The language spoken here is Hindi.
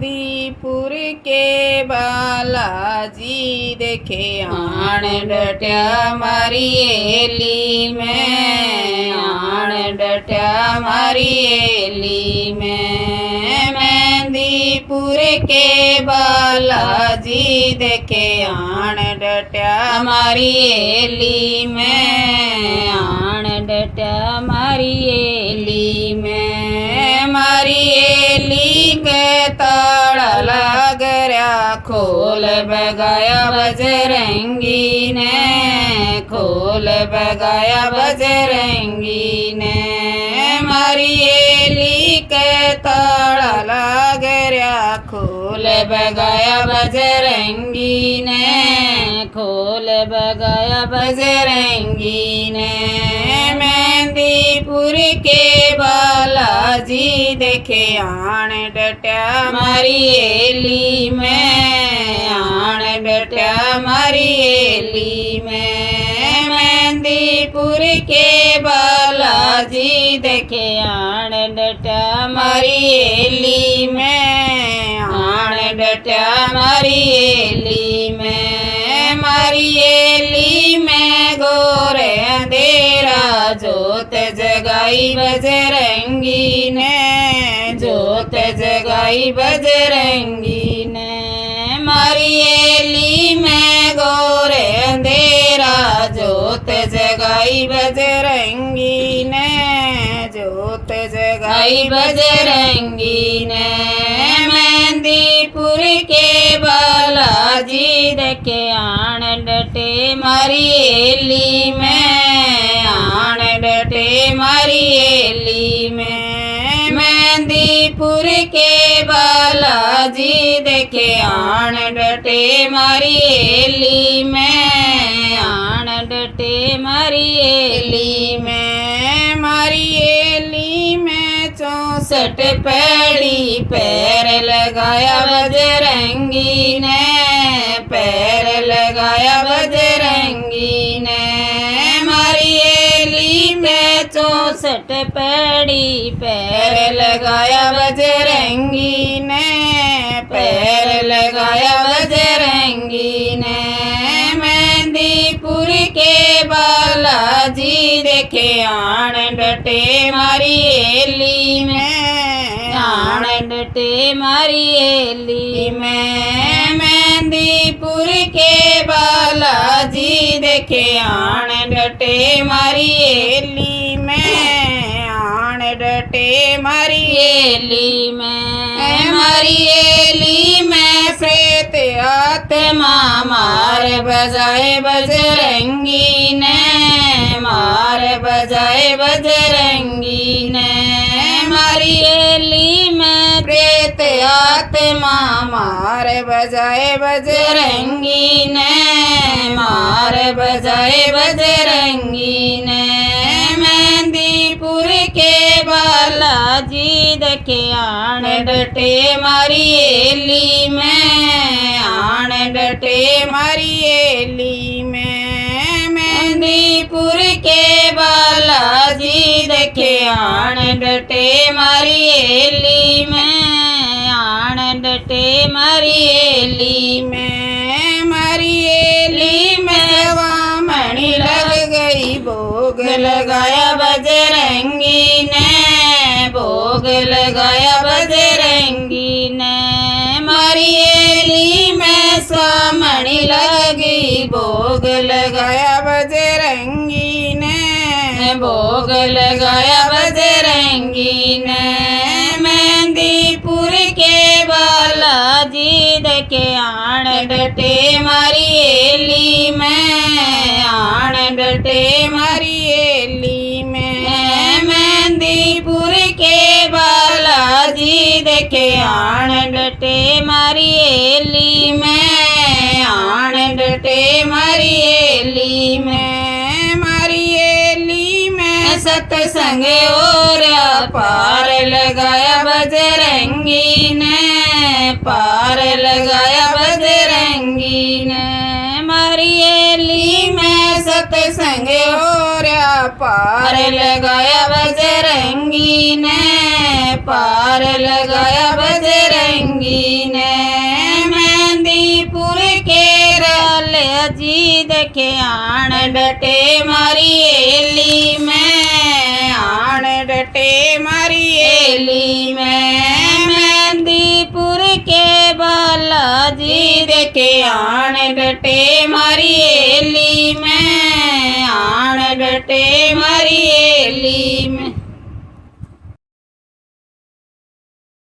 मेहंदीपुर के बालाजी देखे आण डट्या मारी एली में, आण डट्या मारी एली में। मेहंदीपुर के बालाजी देखे आण डट्या मारी एली में, आण डट्या मारी एली में। मारी एली के ताड़ा लागर्या खोल बगाया बजरंगी ने, खोल बगाया बजरंगी ने। मारी एली के ताड़ा लागर्या खोल बगाया बजरंगी ने, खोल बगाया बजरंगी ने। मेहंदीपुर के बालाजी देखे आण डट्या मारी एली में, आण डट्या मारी एली में। मेहंदीपुर के बालाजी देखे आण डट्या मारी एली में, आण डट्या मारी एली में। मारी एली में गोरे अंधेरा जोत जगाई बजरंगी ने, जोत जगाई बजरंगी ने। मारी एली में गोरे अंधेरा जोत जगाई बजरंगी ने, जोत जगाई बजरंगी ने। मेहंदीपुर के बालाजी देखे आण डटे मारी एली में, आण डटे मारी एली में। मेहंदीपुर के बालाजी देखे आण डटे मारी एली में, आण डटे मारी एली में। मारी एली में 64 पैड़ी पैर लगाया बजरंगी ने, पैर लगाया बजरंगी ने। मारी एली में 64 पैड़ी पैर लगाया बजरंगी ने, पैर लगाया बजरंगी ने। मेहंदीपुर के बालाजी देखे आण डटे मारी एली में, आण डटे मारी एली में। मेहंदीपुर के बालाजी देखे आण डटे मारी एली में, आण डटे मारी एली में। मारी एली में प्रेत आत्मा मार बजाए बजरंगी ने, मार बजाए बजरंगी ने। मारी एली में प्रेत आत्मा मार बजाए बजरंगी ने, मार बजाए बजरंगी ने। मेहंदीपुर के बालाजी देखे आण डटे मारी एली में, आण डटे मारी एली में। मेहंदीपुर के बालाजी देखे आण डटे मारी एली में, आण डटे मारी एली में। मारी एली में वामणी लग गई भोग लगाया बजरंगी ने, भोग लगाया बजरंगी ने। मारी एली में स्वामणी लगी भोग लगाया बजरंगी ने, भोग लगाया बजरंगी ने। मेहंदीपुर के बालाजी देखे आण डटे मारी एली में, आण डटे मारी एली में। मेहंदीपुर के बालाजी देखे आण डटे मारी एली में, आण डटे मारी एली में। मारी एली में सत्संग और पार लगाया बजरंगी ने, पार लगाया बजरंगी ने। मारी एली में सत्संग और पार लगाया बजरंगी ने, पार लगाया बजरंगी ने मेहंदीपुर के रले जी देखे आण डटे मारी एली में आण डटे मारी एली में मेहंदीपुर के बालाजी देखे आण डटे मारी